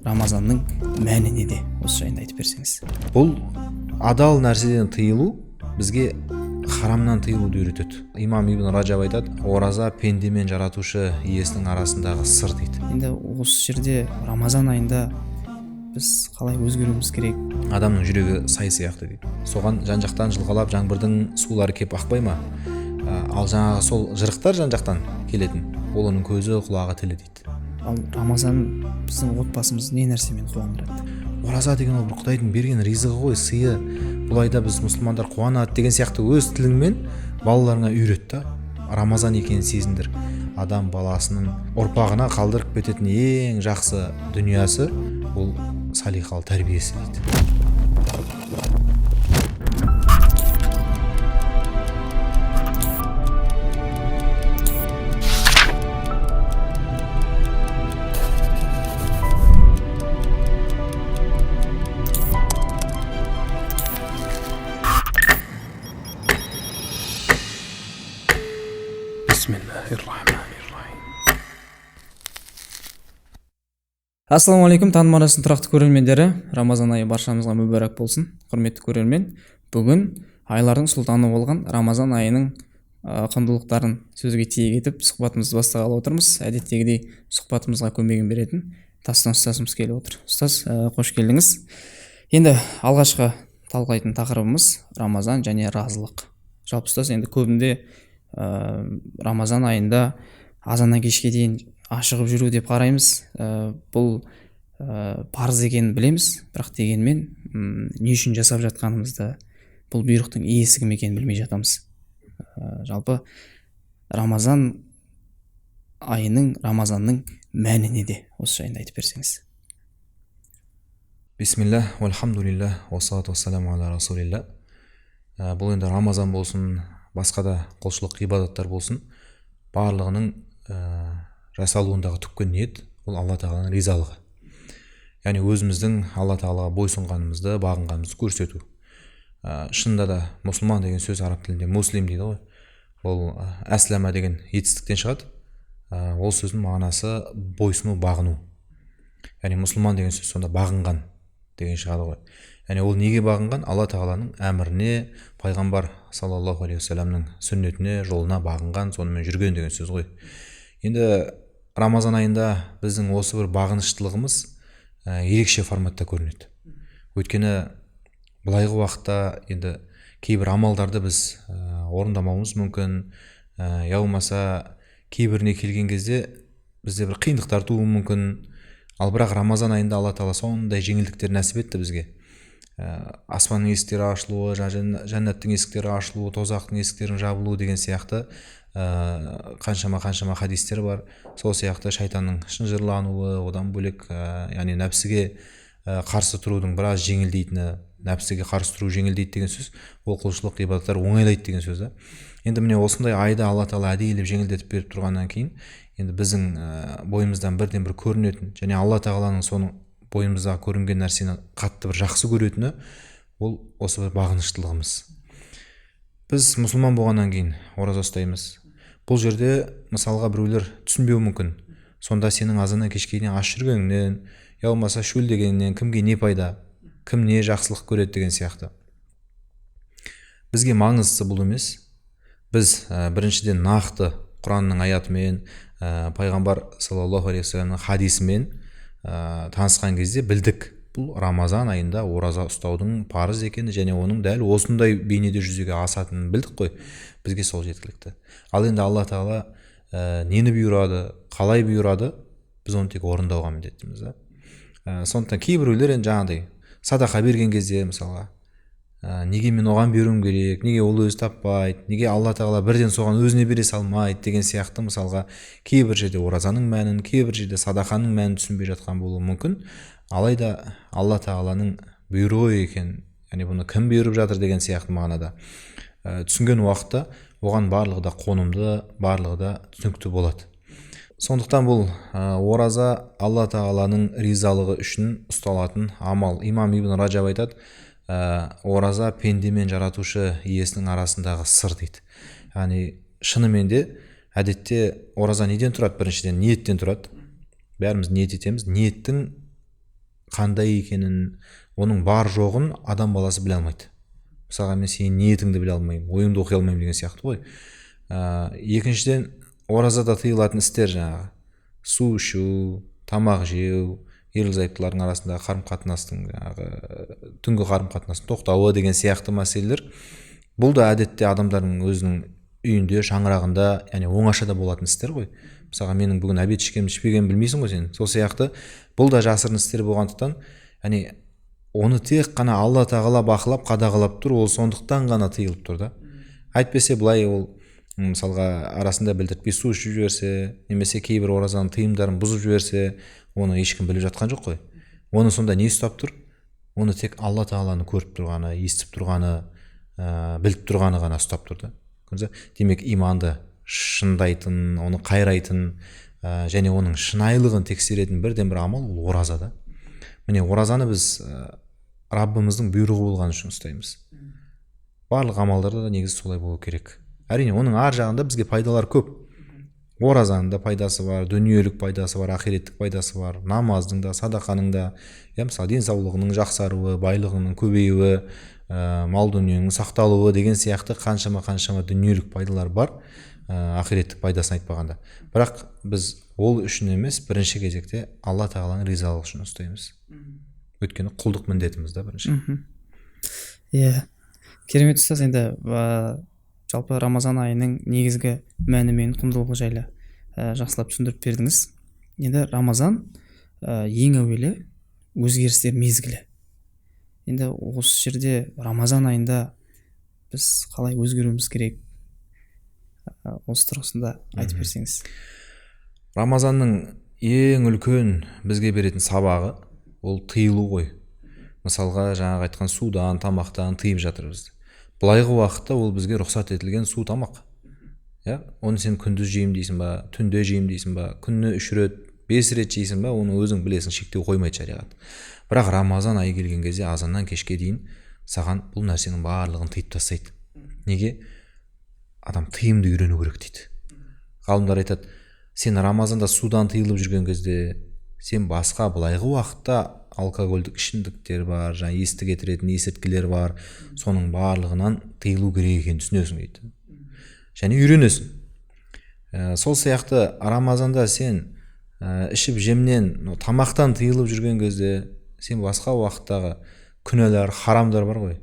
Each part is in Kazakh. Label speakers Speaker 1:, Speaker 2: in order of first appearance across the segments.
Speaker 1: Рамазанның мәні неде? Осы жайында айтып берсеңіз.
Speaker 2: Бұл адал нәрседен тыйылу бізге харамнан тыйылуды үйретеді. Имам Ибн Раджаб айтады, ораза пенде мен жаратушы иесінің арасындағы сыр дейді.
Speaker 1: Енді осы жерде Рамазан айында біз қалай өзгеруіміз керек?
Speaker 2: Адамның жүрегі сай сияқты дейді. Соған жан-жақтан жылғалап жаңбырдың сулары кеп ақпай ма? Ал жаңағы сол жырықтар жан-жақтан келетін. Ол оның көзі, құлағы, тілі дейді.
Speaker 1: Ал Рамазан біздің отбасымыз не нәрсемен қуандырады?
Speaker 2: Ораза деген ол бір Құдайдың берген ризығы ғой, сыйы. Бұл айда біз мұсылмандар қуанады деген сияқты өз тіліңмен балаларыңа үйрет та. Рамазан екенін сезіндір. Адам баласының ұрпағына қалдырып кететін ең жақсы дүниясы ол салиқалы тәрбиесі дейді.
Speaker 1: Ассалаумағалейкум, таным арасының тұрақты көрермендері, Рамазан айы баршамызға мүбәрәк болсын. Құрметті көрермен, бүгін айлардың сұлтаны болған Рамазан айының құндылықтарын сөзге тиек етіп сұхбатымызды бастағалы отырмыз. Әдеттегідей сұхбатымызға көмегін беретін Тастан ұстазымыз келіп отыр. Ұстаз, қош келдіңіз. Енді алғашқы талқылайтын тақырыбымыз Рамазан және разылық. Жалпы ұстаз, енді көбінде Рамазан айында азаннан кешке дейін ашығып жүру деп қараймыз. Бұл парыз екенін білеміз, бірақ дегенмен не үшін жасап жатқанымызды, бұл бұйрықтың иесі кім екенін білмей жатамыз. Жалпы Рамазан айының, Рамазанның мәні неде? Осы жайында айтып берсеңіз.
Speaker 2: Бисмилля, вальхамдулилля, уассалату вассаламу аля расулилля. Бұл енді Рамазан болсын, басқа да құлшылық ғибадаттар болсын, барлығының жасалуындағы түпкі ниет ол Алла тағаланың ризалығы. Яғни өзіміздің Алла тағалаға бойсұнғанымызды, бағынғанымызды көрсету. Шынында да мұсылман деген сөз араб тілінде муслим дейді ғой. Ол әслама деген етістіктен шығады. Ол сөздің мағынасы бойсыну, бағыну. Яғни мұсылман деген сөз сонда бағынған деген шығады ғой. Яғни ол неге бағынған? Алла тағаланың әміріне, пайғамбар саллаллаху алейхи вассаламның сүннетіне, жолына бағынған, сонымен жүрген деген сөз ғой. Енді Рамазан айында біздің осы бір бағыныштылығымыз ерекше форматта көрінеді. Өйткені былайғы уақытта енді кейбір амалдарды біз орындамауымыз мүмкін, я болмаса кейбіріне келген кезде бізде бір қиындықтар тууы мүмкін. Ал бірақ Рамазан айында Алла тағала сондай жеңілдіктер нәсіп етті бізге. Аспанның есіктері ашылуы, жәннаттың есіктері ашылуы, тозақтың есіктерінің жабылуы деген сияқты қаншама хадистер бар. Сол сияқты шайтанның шынжырлануы, одан бөлек яғни нәпсіге қарсы тұрудың біраз жеңілдейтіні, нәпсіге қарсы тұру жеңілдейді деген сөз, ол құлшылық ғибадаттар оңайлайды деген сөз. Енді міне осындай айда Алла тағала әдейілеп жеңілдетіп беріп тұрғаннан кейін, енді біздің бойымыздан бірден бір көрінетін және Алла тағаланың соның бойымыздағы көрінген нәрсені қатты бір жақсы көретіні ол осы бір бағыныштылығымыз. Біз мұсылман болғаннан кейін ораза ұстаймыз. Бұл жерде мысалға біреулер түсінбеуі мүмкін. Сонда сенің азаннан кешке дейін аш жүргеніңнен, я болмаса шөлдегеннен кімге не пайда, кім не жақсылық көреді деген сияқты. Бізге маңыздысы бұл емес. Біз біріншіден нақты Құранның аятымен, пайғамбар саллаллаху алейхи вассаламның хадисімен танысқан кезде білдік. Бұл Рамазан айында ораза ұстаудың парыз екені және оның дәл осындай бейнеде жүзеге асатынын білдік қой. Бізге сол жеткілікті. Ал енді Алла тағала нені бұйырады, қалай бұйырады, біз оны тек орындауға міндеттіміз. Сондықтан кейбіреулер енді жаңағыдай садақа берген кезде мысалға неге мен оған беруім керек, неге ол өзі таппайды, неге Алла тағала бірден соған өзіне бере салмайды деген сияқты мысалға кейбір жерде оразаның мәнін, кейбір жерде садақаның мәнін түсінбей жатқан болуы мүмкін. Алайда Алла тағаланың бұйрығы екен, яғни бұны кім бұйырып жатыр деген сияқты мағынада түсінген уақытта оған барлығы да қонымды, барлығы да түсінікті болады. Сондықтан бұл ораза Алла тағаланың ризалығы үшін ұсталатын амал. Имам Ибн Раджаб айтады, ораза пенде мен жаратушы иесінің арасындағы сыр дейді. Яғни шынымен де әдетте ораза неден тұрады? Біріншіден ниеттен тұрады. Бәріміз ниет етеміз. Ниеттің қандай екенін, оның бар жоғын адам баласы біле алмайды. Мысалға мен сенің ниетіңді біле алмаймын, ойыңды оқи алмаймын деген сияқты ғой. Екіншіден, оразада тыйылатын істер жаңағы су ішу, тамақ жеу, ерлі зайыптылардың арасындағы қарым қатынастың жаңағы түнгі қарым қатынастың тоқтауы деген сияқты мәселелер, бұл да әдетте адамдардың өзінің үйінде, шаңырағында, яғни оңашада болатын істер ғой. Мысалға менің бүгін обед ішкенімді ішпегенімді білмейсің ғой сен. Сол сияқты бұл да жасырын істер болғандықтан, яғни оны тек қана Алла тағала бақылап, қадағалап тұр, ол сондықтан ғана тыйылып тұр да. Әйтпесе былай ол мысалға арасында білдіртпей су ішіп жіберсе, немесе кейбір оразаның тыйымдарын бұзып жіберсе, оны ешкім біліп жатқан жоқ қой. Оны сонда не ұстап тұр? Оны тек Алла тағаланы көріп тұрғаны, естіп тұрғаны, біліп тұрғаны ғана ұстап тұр да. Демек иманды шындайтын, оны қайрайтын және оның шынайылығын тексеретін бірден бір амал ол ораза да. Міне оразаны біз Раббымыздың бұйрығы болғаны үшін ұстаймыз. Барлық амалдарда да негізі солай болу керек. Әрине оның ар жағында бізге пайдалар көп. Оразаның да пайдасы бар, дүниелік пайдасы бар, ақиреттік пайдасы бар, намаздың да, садақаның да, мысалы денсаулығының жақсаруы, байлығының көбеюі, мал дүниенің сақталуы деген сияқты қаншама дүниелік пайдалар бар, ақиреттік пайдасын айтпағанда. Бірақ біз ол үшін емес, бірінші кезекте Алла тағаланың ризалығы үшін ұстаймыз. Өйткені құлдық міндетіміз да бірінші.
Speaker 1: Иә, керемет ұстаз. Енді жалпы Рамазан айының негізгі мәні мен құндылығы жайлы жақсылап түсіндіріп бердіңіз. Енді Рамазан ең әуелі өзгерістер мезгілі. Енді осы жерде Рамазан айында біз қалай өзгеруіміз керек? Осы тұрғысында айтып берсеңіз.
Speaker 2: Рамазанның ең үлкен бізге беретін сабағы ол тыйылу ғой. Мысалға жаңағы айтқан судан, тамақтан тыйып жатырмыз. Былайғы уақытта ол бізге рұқсат етілген су, тамақ. Оны сен күндіз жеймін дейсің ба, түнде жеймін дейсің ба, күніне 3 рет, 5 рет жейсің ба, оны өзің білесің, шектеу қоймайды шариғат. Бірақ Рамазан айы келген кезде азаннан кешке дейін саған бұл нәрсенің барлығын тыйып тастайды. Неге? Адам тыйымды үйрену керек дейді. Ғалымдар айтады, сен Рамазанда судан тыйылып жүрген кезде, сен басқа былайғы уақытта алкогольдік ішімдіктер бар, жаңа есті кетіретін есірткілер бар, соның барлығынан тыйылу керек екенін түсінесің дейді. Және үйренесің. Сол сияқты Рамазанда сен ішіп жемнен, тамақтан тыйылып жүрген кезде, сен басқа уақыттағы күнәлар, харамдар бар ғой.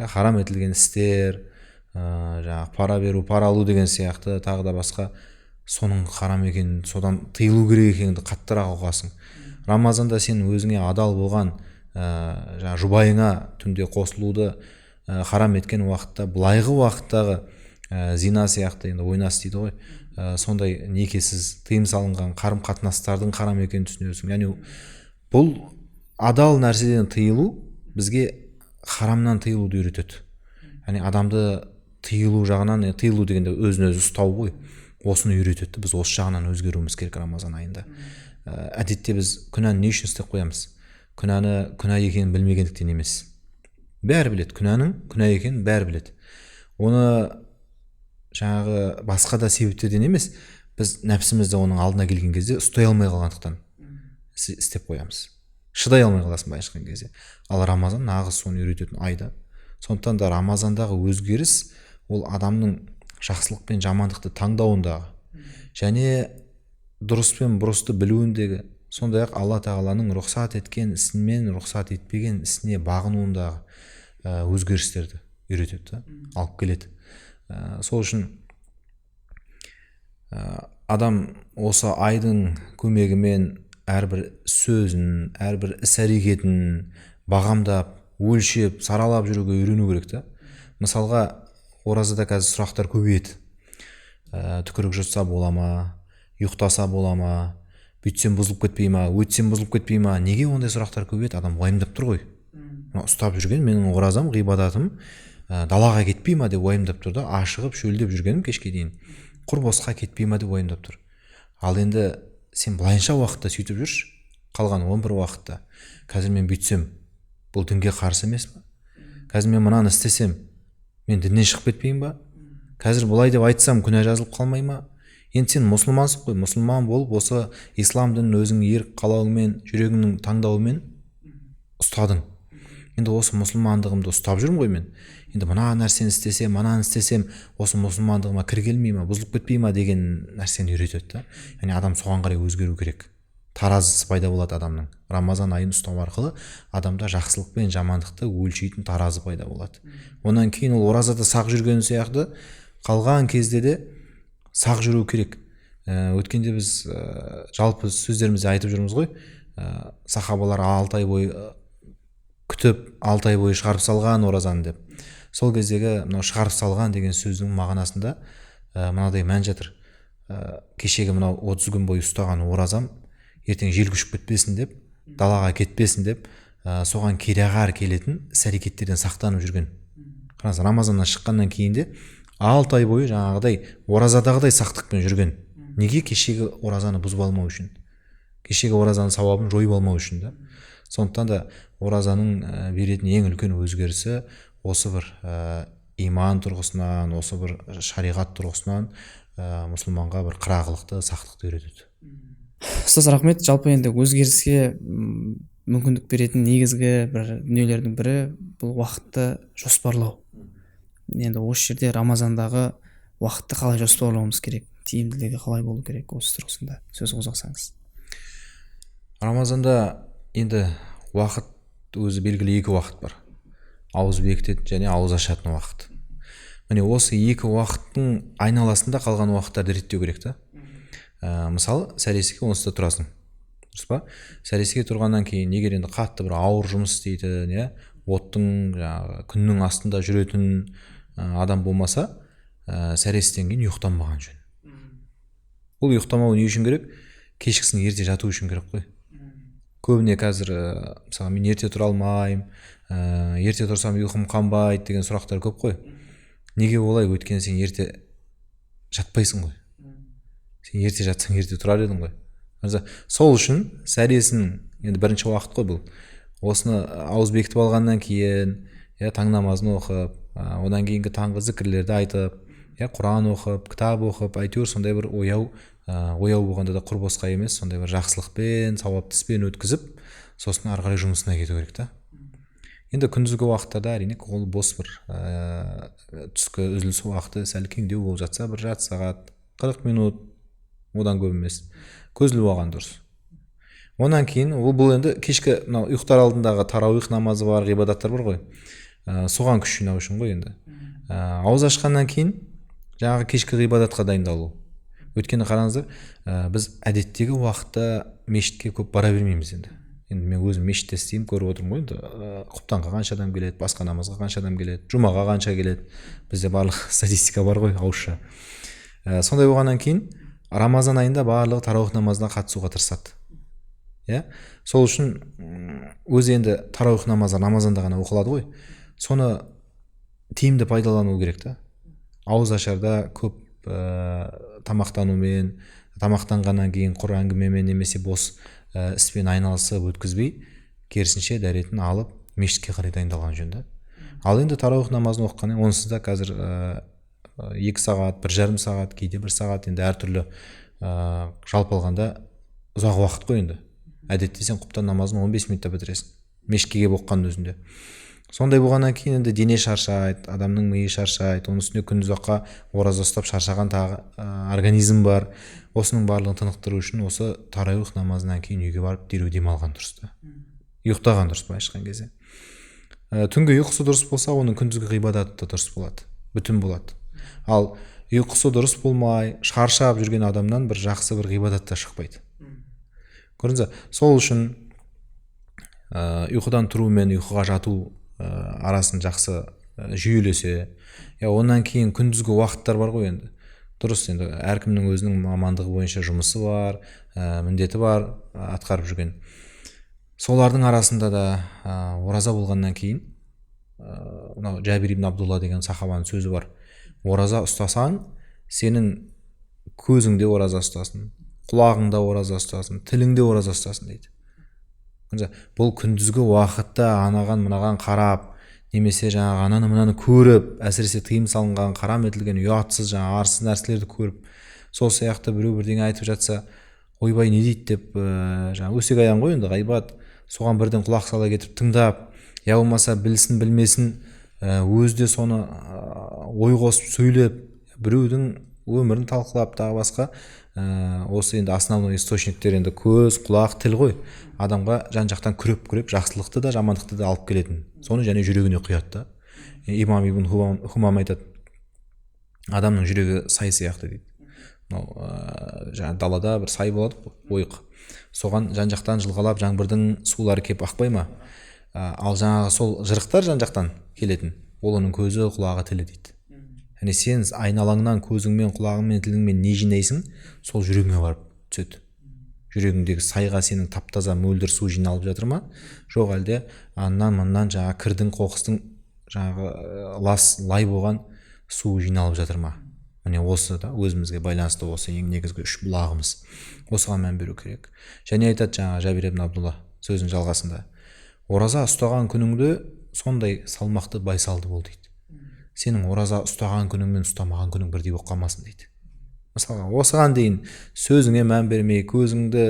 Speaker 2: Харам етілген істер, жаңа пара беру, пара алу деген сияқты, тағы да басқа, соның харам екенін, содан тыйылу керек екеніңді қаттырақ ұғасың. Рамазанда сен өзіңе адал болған жұбайыңа түнде қосылуды харам еткен уақытта, былайғы уақыттағы зина сияқты, енді ойнас дейді ғой, сондай некесіз тыйым салынған қарым қатынастардың харам екенін түсінесің. Яғни бұл адал нәрседен тыйылу бізге харамнан тыйылуды үйретеді. Яғни адамды тыйылу жағынан, тыйылу дегенде өзін өзі ұстау ғой, осыны үйретеді. Біз осы жағынан өзгеруіміз керек Рамазан айында. Әдетте біз күнәні не үшін істеп қоямыз? Күнәні күнә екенін білмегендіктен емес. Бәрі біледі, күнәнің күнә екенін бәрі біледі. Оны жаңағы басқа да себептерден емес, біз нәпсімізді оның алдына келген кезде ұстай алмай қалғандықтан істеп қоямыз. Шыдай алмай қаласың былайша айтқан кезде. Ал Рамазан нағыз соны үйрететін айда. Сондықтан да Рамазандағы өзгеріс ол адамның жақсылық пен жамандықты таңдауындағы және дұрыс пен бұрысты білуіндегі, сондай-ақ Алла тағаланың рұқсат еткен ісімен рұқсат етпеген ісіне бағынуындағы өзгерістерді үйретеді, алып келеді. Сол үшін адам осы айдың көмегімен әрбір сөзін, әрбір іс-әрекетін бағамдап, өлшеп, саралап жүруге үйрену керек та. Мысалға, оразада қазір сұрақтар көбейеді. Түкірік жұтса бола ма, ұйықтаса бола ма, бүйтсем бұзылып кетпей ма, өтсем бұзылып кетпей ма? Неге ондай сұрақтар көбейеді? Адам уайымдап тұр ғой. Ұстап жүрген менің оразам, ғибадатым далаға кетпей ма деп уайымдап тұр да, ашығып шөлдеп жүргенім кешке дейін құр босқа кетпей ма деп уайымдап тұр. Ал енді сен былайынша уақытта сөйтіп жүрші, қалған 11 уақытта. Қазір мен бүйтсем, бұл дінге қарсы емес пе? Қазір мен мынаны істесем, мен діннен шығып кетпеймін ба? Қазір бұлай деп айтсам, күнә жазылып қалмай ма? Енді сен мұсылмансың ғой, мұсылман болып, осы ислам дінін өзің ерік қалауымен, жүрегіңнің таңдауымен ұстадың. Енді осы мұсылмандығымды ұстап жүрмін ғой мен. Енді мына нәрсені істесем, ананы істесем, осы мұсылмандығыма кір келмей ма, бұзылып кетпей ма деген нәрсені үйретеді да. Яғни адам соған қарай өзгеру керек. Таразысы пайда болады адамның. Рамазан айын ұстау арқылы адамда жақсылық пен жамандықты өлшейтін таразы пайда болады. Онан кейін ол оразада сақ жүрген сияқты қалған кезде де сақ жүру керек. Өткенде біз жалпы сөздерімізде айтып жүрміз ғой. Сахабалар 6 ай бойы күтіп, 6 ай бойы шығарып салған оразаны деп. Сол кездегі мынау шығарып салған деген сөздің мағынасында мынадай мән жатыр. Кешегі мынау 30 күн бойы ұстаған оразам ертең жел күшіп кетпесін деп, далаға кетпесін деп, соған кереғар келетін іс-әрекеттерден сақтанып жүрген. Қараңыз, Рамазаннан шыққаннан кейін де 6 ай бойы жаңағыдай оразадағыдай сақтықпен жүрген. Неге? Кешегі оразаны бұзып алмау үшін. Кешегі оразаның сауабын жойып алмау үшін да. Сондықтан да оразаның беретін ең үлкен өзгерісі осы бір иман тұрғысынан, осы бір шариғат тұрғысынан мұсылманға бір қырағылықты, сақтықты үйретеді.
Speaker 1: Ұстаз, рахмет. Жалпы енді өзгеріске мүмкіндік беретін негізгі бір дүниелердің бірі бұл уақытты жоспарлау. Енді осы жерде Рамазандағы уақытты қалай жоспарлауымыз керек, тиімділігі қалай болу керек, осы тұрғысында сөз қозғасаңыз.
Speaker 2: Рамазанда енді уақыт өзі белгілі 2 уақыт бар. Ауыз бекітетін және ауыз ашатын уақыт. Міне осы 2 уақыттың айналасында қалған уақыттарды реттеу керек та. Мысалы, сәресіге 10-да тұрасың. Дұрыс па? Сәресіге тұрғаннан кейін егер енді қатты бір ауыр жұмыс істейтін, оттың, күннің астында жүретін адам болмаса, сәресіден кейін ұйықтамаған жөн. Бұл ұйықтамау не үшін керек? Кешкісін ерте жату үшін керек қой. Көбіне қазір, мысалы, мен ерте тұра алмаймын, ерте тұрсам ұйқым қанбайды деген сұрақтар көп қой. Неге олай? Өйткені сен ерте жатпайсың ғой. Сен ерте жатсаң ерте тұрар едің ғой. Сол үшін сәресін, енді бірінші уақыт қой бұл. Осыны ауыз бекітіп алғаннан кейін, таң намазын оқып, одан кейінгі таңғы зікірлерді айтып, Құран оқып, кітап оқып, әйтеуір сондай бір ояу болғанда да құр босқа емес, сондай бір жақсылықпен, сауапты іспен өткізіп, сосын ары қарай жұмысына кету керек та. Енді күндізгі уақыттарда әрине ол бос бір түскі үзіліс уақыты сәл кеңдеу болып жатса, бір жарты сағат, 40 минут, одан көп емес, көзіліп алған дұрыс. Онан кейін бұл енді кешкі ұйықтар алдындағы тарауих намазы бар, ғибадаттар бар ғой. Соған күш жинау үшін ғой енді. Ауыз ашқаннан кейін жаңағы кешкі ғибадатқа дайындалу. Өйткені қараңыздар, біз әдеттегі уақытта мешітке көп бара бермейміз енді. Енді мен өзім мешітте істеймін, көріп отырмын ғой енді. Құптанға қанша адам келеді, басқа намазға қанша адам келеді, жұмаға қанша келеді. Бізде барлық статистика бар ғой, ауызша. Сондай болғаннан кейін Рамазан айында барлығы тарауих намазына қатысуға тырысады. Сол үшін өзі енді тарауих намазы Рамазанда ғана оқылады ғой. Соны тиімді пайдалану керек та. Ауыз ашарда көп тамақтанумен, тамақтанғаннан кейін құр әңгімемен немесе бос іспен айналысып өткізбей, керісінше дәретін алып мешітке қарай дайындалған жөн да. Ал енді тарауих намазын оқығаннан онсыз да қазір 2 сағат, 1,5 сағат, кейде 1 сағат, енді әртүрлі жалпы алғанда ұзақ уақыт қой енді. Әдетте сен құптан намазын 15 минутта бітіресің, мешітке келіп оқығанның өзінде. Сондай болғаннан кейін енді дене шаршайды, адамның миы шаршайды, оның үстіне күндіз уақытқа ораза ұстап шаршаған тағы организм бар. Осының барлығын тынықтыру үшін осы тарауих намазынан кейін үйге барып дереу демалған дұрыс та. Ұйықтаған дұрыс былайша айтқан кезде. Түнгі ұйқысы дұрыс болса, оның күндізгі ғибадаты да дұрыс болады, бүтін болады. Ал ұйқысы дұрыс болмай, шаршап жүрген адамнан бір жақсы бір ғибадат та шықпайды. Көрдіңіз, сол үшін ұйқыдан тұру мен ұйқыға жату арасын жақсы жүйелесе, онан кейін күндізгі уақыттар бар ғой енді. Дұрыс, енді әркімнің өзінің мамандығы бойынша жұмысы бар, міндеті бар, атқарып жүрген. Солардың арасында да ораза болғаннан кейін, Жабир ибн Абдулла деген сахабаның сөзі бар. Ораза ұстасаң, сенің көзіңде ораза ұстасын, құлағыңда ораза ұстасын, тіліңде ораза ұстасын дейді. Бұл күндізгі уақытта анаған мынаған қарап, немесе жаңағы ананы мынаны көріп, әсіресе тыйым салынған, харам етілген ұятсыз, жаңағы арсыз нәрселерді көріп, сол сияқты біреу бірдеңе айтып жатса, ойбай не дейді деп, жаңағы өсек аян ғой енді, ғайбат. соған бірден құлақ сала кетіп тыңдап, я болмаса білсін білмесін өзі де соны ой қосып сөйлеп, біреудің өмірін талқылап, тағы басқа осы енді основной источниктер енді көз, құлақ, тіл ғой. Адамға жан-жақтан күреп жақсылықты да жамандықты да алып келетін. Соны және жүрегіне құяды да. Имам Ибн Хумам айтады, адамның жүрегі сай сияқты дейді. Жаңа далада бір сай болады, ойық. Соған жан-жақтан жылғалап жаңбырдың сулары кеп ақпай ма? Ал жаңағы сол жырықтар жан-жақтан келетін, ол оның көзі, құлағы, тілі дейді. Яғни сен айналаңнан көзіңмен, құлағыңмен, тіліңмен не жинайсың, сол жүрегіңе барып түседі. Жүрегіңдегі сайға сенің таптаза мөлдір су жиналып жатыр ма? Жоқ әлде аннан-мыннан жаңағы кірдің, қоқыстың жаңағы лай болған су жиналып жатыр ма? Міне осы да өзімізге байланысты осы ең негізгі үш бұлағымыз. Осыған мән беру керек. Және айтады жаңағы Жабир ибн Абдулла сөзінің жалғасында, ораза ұстаған күніңді сондай салмақты байсалды бол дейді. Сенің ораза ұстаған күнің мен ұстамаған күнің бірдей болып қалмасын дейді. Мысалға осыған дейін сөзіңе мән бермей, көзіңді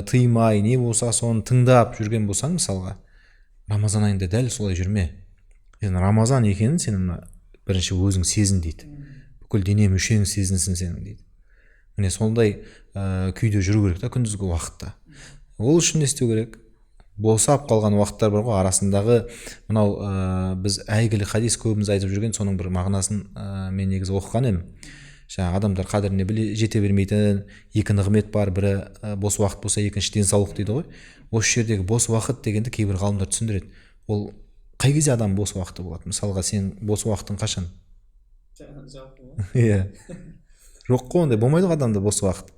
Speaker 2: тыймай, не болса соны тыңдап жүрген болсаң, мысалға Рамазан айында дәл солай жүрме. Рамазан екенін сен бірінші өзің сезін дейді. Бүкіл дене мүшең сезінсін сенің дейді. Міне сондай күйде жүру керек та күндізгі уақытта. Ол үшін не істеу керек? Босап қалған уақыттар бар ғой, арасындағы мынау біз әйгілі хадис көбіміз айтып жүрген соның бір мағынасын мен негізі оқыған едім. Жаңағы адамдар қадіріне жете бермейтін екі нығмет бар, бірі бос уақыт болса, екінші денсаулық дейді ғой. Осы жердегі бос уақыт дегенді кейбір ғалымдар түсіндіреді. Ол қай кезде адам бос уақыты болады? Мысалға сен бос уақытың қашан? Иә. Жоқ қой, ондай болмайды ғой адамда бос уақыт.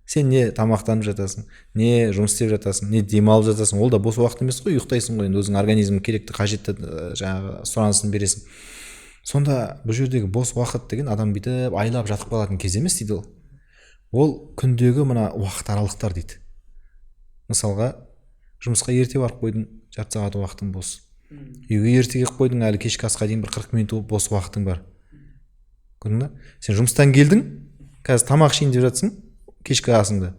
Speaker 2: Сен не тамақтанып жатасың, не жұмыс істеп жатасың, не демалып жатасың, ол да бос уақыт емес қой, ұйықтайсың ғой, енді өзің организмің керекті, қажетті жаңағы сұранысын бересің. Сонда бұл жердегі бос уақыт деген адам бүйтіп айлап жатып қалатын кез емес дейді ол. Ол күндегі мына уақыт аралықтар дейді. Мысалға жұмысқа ерте барып қойдың, жарты сағат уақытың бос. Үйге ерте келіп қойдың, әлі кешкі асқа дейін бір 40 минут бос уақытың бар. Көрдің бе? Сен жұмыстан келдің, қазір тамақ ішейін деп жатсың, кешкі асыңды.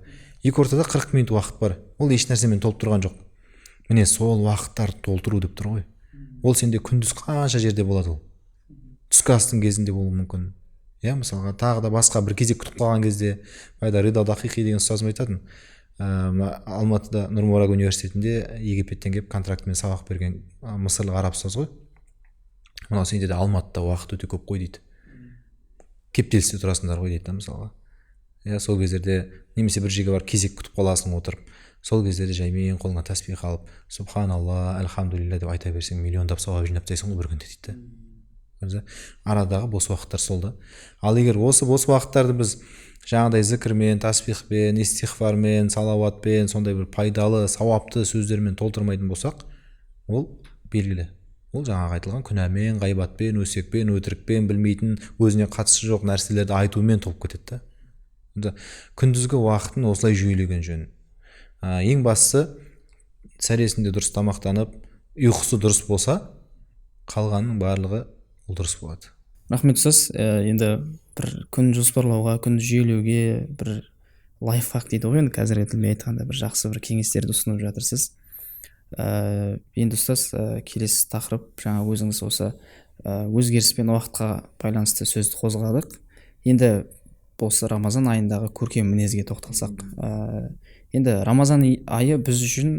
Speaker 2: Екі ортада 40 минут уақыт бар. Ол еш нәрсемен толып тұрған жоқ. Міне сол уақыттарды толтыру деп тұр ғой. Ол сенде күндіз қанша жерде болады ол. Түскі астың кезінде болуы мүмкін. Иә, мысалға тағы да басқа бір кезек күтіп қалған кезде, байда Рида Дақиқи деген ұстазым айтатын. Алматыда Нұрмураг университетінде Египеттен келіп контрактымен сабақ берген мысырлық араб ұстаз ғой. Мынау сенде де Алматыда уақыт өте көп қой дейді. Кептелісте тұрасыңдар ғой дейді мысалға. Иә, сол кездерде немесе бір жерге барып кезек күтіп қаласың отырып. Сол кездерде жаймен қолыңа тәсбих алып, субханалла, альхамдулилля деп айта берсең, миллиондап сауап жинап тастайсың ғой бір күнде дейді. Арадағы бос уақыттар сол да. Ал егер осы бос уақыттарды біз жаңағыдай зікірмен, тасбихпен, истихфармен, салауатпен, сондай бір пайдалы, сауапты сөздермен толтырмайтын болсақ, ол белгілі. Ол жаңағы айтылған күнәмен, ғайбатпен, өсекпен, өтірікпен, білмейтін, өзіне қатысы жоқ нәрселерді айтумен толып кетеді да. Күндізгі уақытын осылай жүйелеген жөн. Ең бастысы сәресінде дұрыс тамақтанып, ұйқысы дұрыс болса, қалғанның барлығы ол дұрыс болады.
Speaker 1: Рахмет ұстаз. Енді бір күн жоспарлауға, күн жүйелеуге бір лайфхак дейді ғой, енді қазіргі тілмен айтқанда бір жақсы бір кеңестерді ұсынып жатырсыз. Енді ұстаз, келесі тақырып жаңа өзіңіз осы өзгеріс пен уақытқа байланысты сөзді қозғадық. Енді осы Рамазан айындағы көркем мінезге тоқталсақ, енді Рамазан айы біз үшін,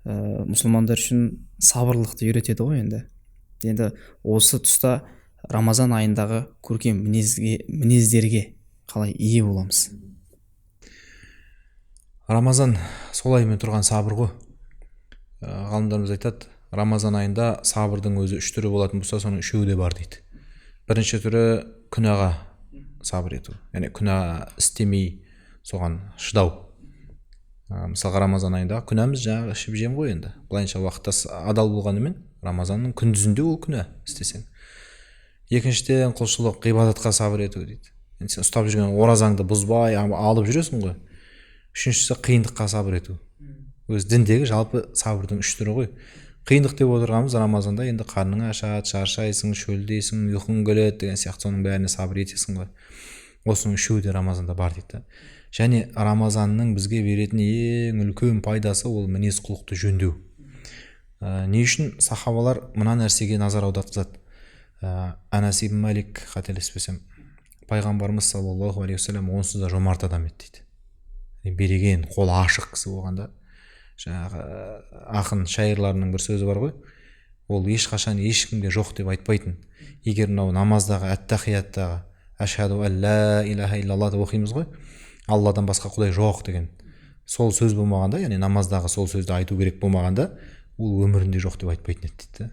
Speaker 1: мұсылмандар үшін сабырлықты үйретеді ғой енді. Енді осы тұста Рамазан айындағы көркем мінездерге қалай ие боламыз?
Speaker 2: Рамазан сол аймен тұрған сабыр ғой. Ғалымдарымыз айтады, Рамазан айында сабырдың өзі 3 түрі болатын болса, соның 3-і де бар дейді. Бірінші түрі күнәға сабыр ету. Яғни күнә істемей соған шыдау. Мысалға Рамазан айында күнәміз жаңағы ішіп жем ғой енді. Былайынша уақытта адал болғанымен, Рамазанның күндізінде ол күнә істесең. Екіншіден құлшылық, ғибадатқа сабыр ету дейді. Енді сен ұстап жүрген оразаңды бұзбай алып жүресің ғой. Үшіншісі қиындыққа сабыр ету. Өз діндегі жалпы сабырдың 3 түрі ғой. Қиындық деп отырғанымыз Рамазанда енді қарның ашады, шаршайсың, шөлдейсің, ұйқың келеді деген сияқты, соның бәріне сабыр етесің ғой. Осының 3-і де Рамазанда бар дейді. және Рамазанның бізге беретін ең үлкен пайдасы ол мінез құлықты жөндеу. Не үшін сахабалар мына нәрсеге назар аудартқызады? Анас ибн Малик, қателеспесем, пайғамбарымыз саллаллаху алейхи вассалам онсыз да жомарт адам еді дейді. Береген, қолы ашық кісі болғанда. Жаңағы ақын шайырларының бір сөзі бар ғой, ол ешқашан ешкімге жоқ деп айтпайтын. Егер мынау намаздағы әттахияттағы ашхаду алла илаха иллалла деп оқимыз ғой, алладан басқа құдай жоқ деген сол сөз болмағанда, яғни намаздағы сол сөзді айту керек болмағанда, ол өмірінде жоқ деп айтпайтын еді дейді.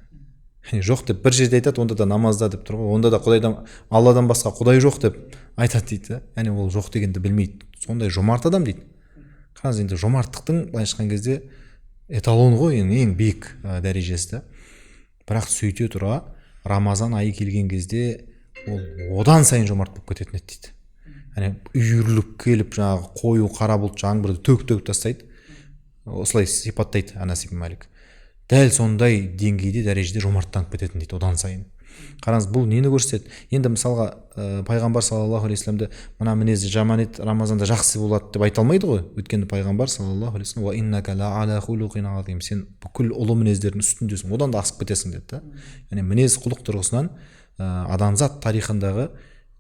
Speaker 2: Жоқ деп бір жерде айтады, онда да намазда деп тұр ғой, онда да құдайдан, алладан басқа құдай жоқ деп айтады дейді. Яғни ол жоқ дегенді білмейді. Сондай жомарт адам дейді. Қазір енді жомарттықтың былайша айтқан кезде эталон ғой, ең биік дәрежесі. Бірақ сөйте тұра Рамазан айы келген кезде ол одан сайын жомарт болып кететін еді дейді. Яғни үйіріліп келіп жаңағы қою қара бұлт жаңбырды төгіп тастайды. Осылай сипаттайды Анас ибн Малик. Дәл сондай деңгейде дәрежеде жомарттанып кететін дейді одан сайын. Қараңыз, бұл нені көрсетеді? Енді мысалға пайғамбар саллаллаху алейхи вассаламды мына мінезі жаман еді, Рамазанда жақсы болады деп айта алмайды ғой. Өйткені пайғамбар саллаллаху алейхи вассалам: "Ва иннака ла ала хулуқин азим", сен бүкіл ұлы мінездердің үстіндесің, одан да асып кетесің деді да. Яғни мінез құлық тұрғысынан адамзат тарихындағы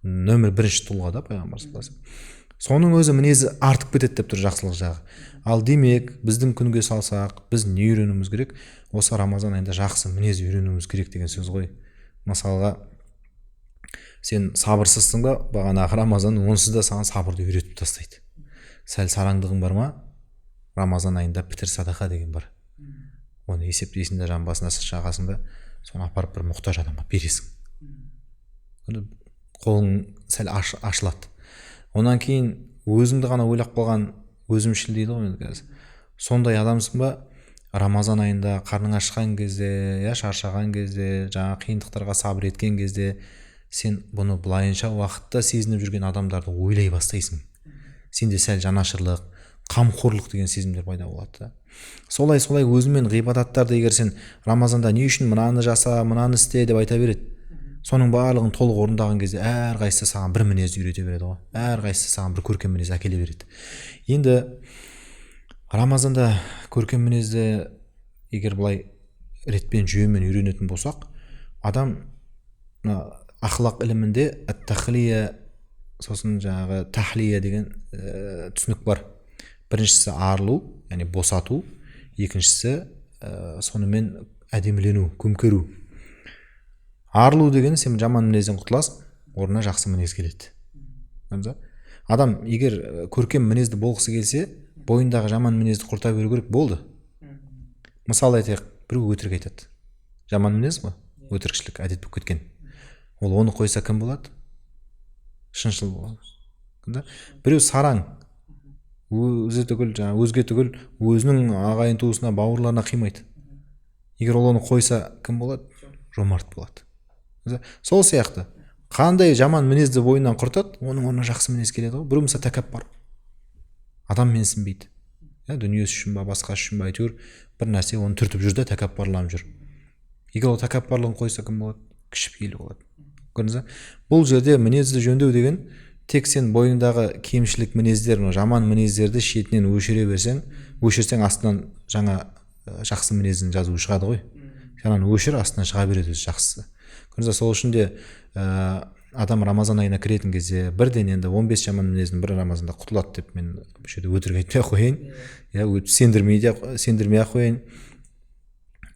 Speaker 2: нөмір бірінші тұлға да пайғамбар саллаллаху алейхи вассалам. Соның өзі мінезі артып кетеді деп тұр, жақсылық жағы. Ал демек, біздің күнге салсақ, біз не үйренуіміз керек? Осы Рамазан айында жақсы мінез үйренуіміз керек деген сөз ғой. Мысалға, сен сабырсызсың ба, бағанағы Рамазан онсыз да саған сабырды үйретіп тастайды. Сәл сараңдығың бар ма? Рамазан айында пітір садақа деген бар. Оны есептейсің де, жан басына шағасың да, соны апарып бір мұқтаж адамға бересің. Қолың сәл ашылады. Онан кейін өзіңді ғана ойлап қалған өзімшіл дейді ғой енді қазір. Сондай адамсың ба? Рамазан айында қарның ашқан кезде, шаршаған кезде, жаңа қиындықтарға сабыр еткен кезде сен бұны былайынша уақытта сезініп жүрген адамдарды ойлай бастайсың. Сенде сәл жанашырлық, қамқорлық деген сезімдер пайда болады. Солай өзімен ғибадаттарды егер сен Рамазанда не үшін мынаны жаса, мынаны істе деп айта береді. Соның барлығын толық орындаған кезде әрқайсысы саған бір мінезді үйрете береді ғой. Әрқайсысы саған бір көркем мінез әкеле береді. Енді Рамазанда көркем мінезді егер былай ретпен жүйемен үйренетін болсақ, адам ақлақ ілімінде ат-тахлия, сосын жаңағы тахлия деген түсінік бар. Біріншісі арылу, яғни босату, екіншісі сонымен әдемілену, көмкеру. Арылу деген сен жаман мінезден құтыласың, орнына жақсы мінез келеді. Адам егер көркем мінезді болғысы келсе, бойындағы жаман мінезді құрта беру керек, болды. Мысалы айтайық, біреу өтірік айтады. Жаман мінез ғой, өтірікшілік әдет болып кеткен. Ол оны қойса кім болады? Шыншыл болады. Біреу сараң, өзге түгіл, өзінің ағайын туысына, бауырларына қимайды. Егер ол оны қойса кім болады? Жомарт болады. Сол сияқты, қандай жаман мінезді бойынан құртады, оның орнына жақсы мінез келеді ғой. Біреу мысалы тәкаппар, адам менсінбейді. Дүниесі үшін ба, басқа үшін ба, әйтеуір бір нәрсе оны түртіп жүр де тәкаппарланып жүр. Егер ол тәкаппарлығын қойса кім болады? Кішіпейіл болады. Көрдіңіз бе? Бұл жерде мінезді жөндеу деген тек сен бойыңдағы кемшілік мінездер, жаман мінездерді шетінен өшірсең астынан жаңа жақсы мінезін жазу шығады ғой. Жаңа өшір, астынан шыға береді жақсысы. Көрдіңіз бе? Сол үшін де адам Рамазан айына кіретін кезде бірден енді 15 жаман мінездің бір Рамазанда құтылады деп мен бұл жерде өтірік айтпай қояйын, сендірмей ақ қояйын.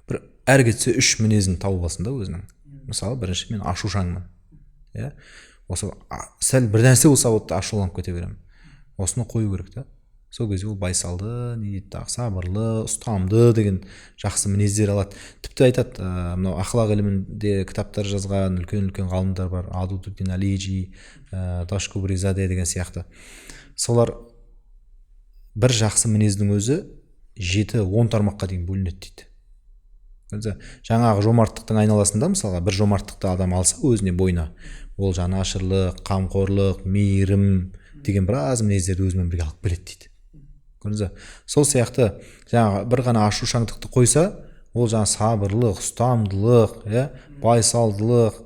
Speaker 2: Бір әр кетсе 3 мінезін тауып алсын да өзінің. Мысалы, бірінші, мен ашушаңмын. Осы сәл бір нәрсе болса отты ашуланып кете беремін. Осыны қою керек та. Сол кезде ол байсалды, не дейді, сабырлы, ұстамды деген жақсы мінездер алады. Тіпті айтады, мынау ақлақ ілімінде кітаптар жазған үлкен ғалымдар бар, Адудуддин Алиджи, Ташкубризаде деген сияқты. Солар бір жақсы мінездің өзі 7-10 тармаққа дейін бөлінеді дейді. Жаңағы жомарттықтың айналасында мысалға бір жомарттықты адам алса өзіне бойына, ол жанашырлық, қамқорлық, мейірім деген біраз мінездерді өзімен бірге алып келеді дейді. Сол сияқты жаңағы бір ғана ашушаңдықты қойса, ол жаңа сабырлық, ұстамдылық, байсалдылық,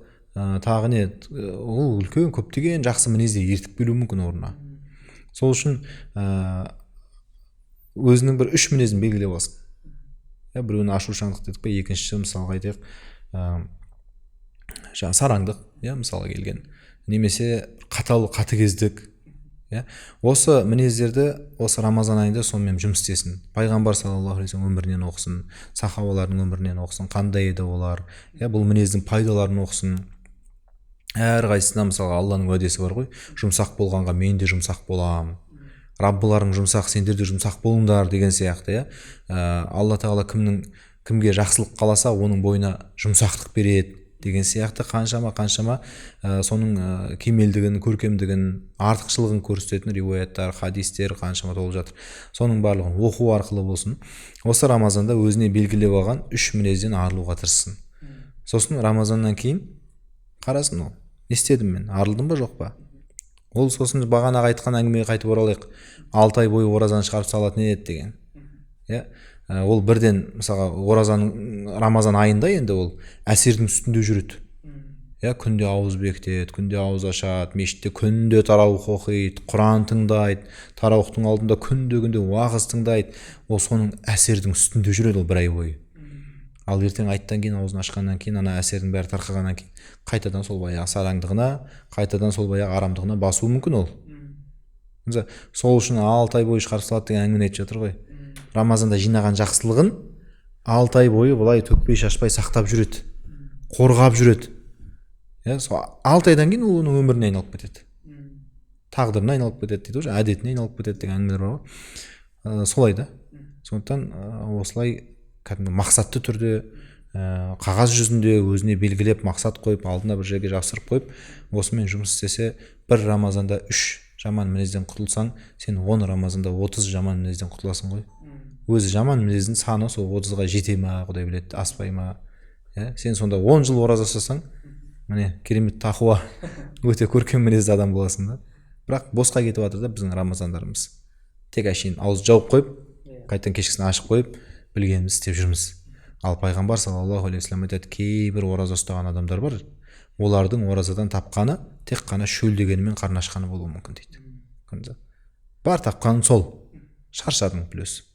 Speaker 2: тағы не, ол үлкен көптеген жақсы мінезде ертіп келуі мүмкін орнына. сол үшін өзінің бір үш мінезін белгілеп алсын. Біреуін ашушаңдық дедік пе, екіншісі мысалға айтайық жаңағы сараңдық, мысалға келген, немесе қатыгездік. Осы мінездерді осы Рамазан айында сонымен жұмыс істесін. Пайғамбар саллаллаху алейхи вассалам өмірінен оқысын, сахабалардың өмірінен оқысын, қандай еді олар, бұл мінездің пайдаларын оқысын. Әрқайсысына мысалға Алланың уәдесі бар ғой, жұмсақ болғанға мен де жұмсақ боламын, Раббыларың жұмсақ, сендер де жұмсақ болыңдар деген сияқты. Алла тағала кімге жақсылық қаласа оның бойына жұмсақтық береді деген сияқты қаншама соның кемелдігін, көркемдігін, артықшылығын көрсететін риуаяттар, хадистер қаншама толып жатыр. Соның барлығын оқу арқылы болсын, осы Рамазанда өзіне белгілеп алған үш мінезден арылуға тырыссын. Сосын Рамазаннан кейін қарасын, ол не істедім мен, арылдым ба жоқ па. Ол сосын бағанағы айтқан әңгімеге қайтып оралайық. 6 ай бойы оразаны шығарып салатын еді деген. Ол бірден мысалға Рамазан айында енді ол әсердің үстінде жүреді. Күнде ауыз бекітеді, күнде ауыз ашады, мешітте күнде тараух оқиды, Құран тыңдайды, тарауқтың алдында күнде уағыз тыңдайды. Ол соның әсердің үстінде жүреді ол бір ай бойы. Ал ертең айттан кейін, аузын ашқаннан кейін, ана әсердің бәрі тарқағаннан кейін қайтадан сол баяғы сараңдығына, қайтадан сол баяғы арамдығына басуы мүмкін ол. Сол үшін 6 ай бойы шығарып салады деген әңгімені айтып жатыр ғой. Рамазанда жинаған жақсылығын 6 ай бойы былай төкпей шашпай сақтап жүреді, қорғап жүреді. 6 айдан кейін ол оның өміріне айналып кетеді, тағдырына айналып кетеді дейді, әдетіне айналып кетеді деген әңгімелер бар ғой. Солай да. Сондықтан осылай кәдімгі мақсатты түрде қағаз жүзінде өзіне белгілеп мақсат қойып, алдына бір жерге жапсырып қойып, осымен жұмыс істесе, бір Рамазанда 3 жаман мінезден құтылсаң, сен 10 Рамазанда 30 жаман мінезден құтыласың ғой. Өзі жаман мінездің саны сол 30-ға жете ма, Құдай біледі, аспай ма. Сен сонда 10 жыл ораза ұстасаң, міне керемет тақуа, өте көркем мінезді адам боласың да. Бірақ босқа кетіп жатыр да біздің Рамазандарымыз. Тек әшейін ауыз жауып қойып, қайтадан кешкісін ашып қойып, білгенімізді істеп жүрміз. Ал пайғамбар саллаллаху алейхи вассалам айтады, кейбір ораза ұстаған адамдар бар, олардың оразадан тапқаны тек қана шөлдегені мен қарны ашқаны болуы мүмкін дейді. Бар тапқаның сол, шаршадың плюс.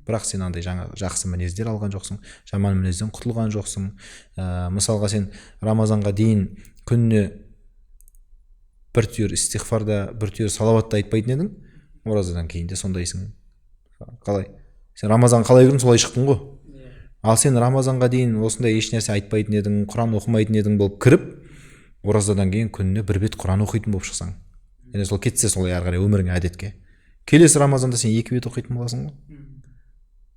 Speaker 2: Бірақ сен андай жақсы мінездер алған жоқсың, жаман мінезден құтылған жоқсың. Мысалға сен Рамазанға дейін күніне бір түйір истиғфарда, бір түйір салауатта айтпайтын едің, оразадан кейін де сондайсың. Қалай? Сен Рамазан қалай кірдің, солай шықтың ғой. Ал сен Рамазанға дейін осындай еш нәрсе айтпайтын едің, Құран оқымайтын едің болып кіріп, оразадан кейін күніне бір бет Құран оқитын болып шықсаң, және сол кетсе солай ары қарай өміріңе әдетке. Келесі Рамазанда сен 2 бет оқитын боласың ғой.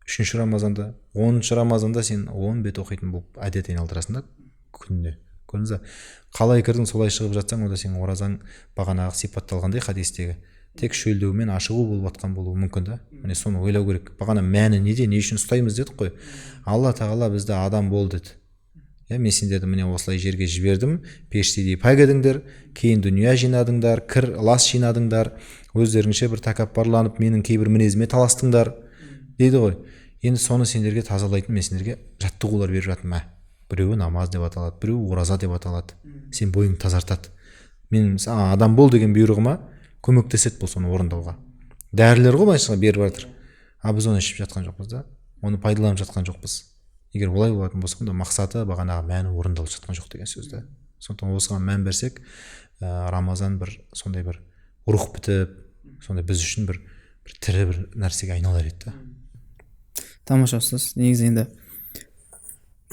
Speaker 2: 3-ші Рамазанда, 10-ші Рамазанда сен 10 бет оқитын болып әдет айналдырасың да күніне. Көрдіңіз бе? Қалай кірдің, солай шығып жатсаң, онда сен оразаң бағанағы сипатталғандай хадистегі тек шөлдеу мен ашығу болып жатқан болуы мүмкін да. Міне соны ойлау керек. Бағана мәні неде, не үшін ұстаймыз дедік қой. Алла тағала бізді адам бол деді. Мен сендерді міне осылай жерге жібердім, періштедей пәк едіңдер, кейін дүния жинадыңдар, кір лас жинадыңдар, өздеріңше бір тәкаппарланып менің кейбір мінезіме таластыңдар дейді ғой. Енді соны сендерге тазалайтын, мен сендерге жаттығулар беріп жатырмын. Біреуі намаз деп аталады, біреуі ораза деп аталады. Сен бойыңды тазартады. Мен адам бол деген бұйрығыма көмектеседі бұл соны орындауға. Дәрілер ғой басшыға беріп жатыр. Біз оны ішіп жатқан жоқпыз да, оны пайдаланып жатқан жоқпыз. Егер олай болатын болса, онда мақсаты бағанағы мәні орындалып жатқан жоқ деген сөз да. Сондықтан осыған мән берсек, Рамазан бір сондай бір рух бітіп, сондай біз үшін бір тірі бір нәрсеге айналар еді.
Speaker 1: Тамаша ұстаз. Негізі енді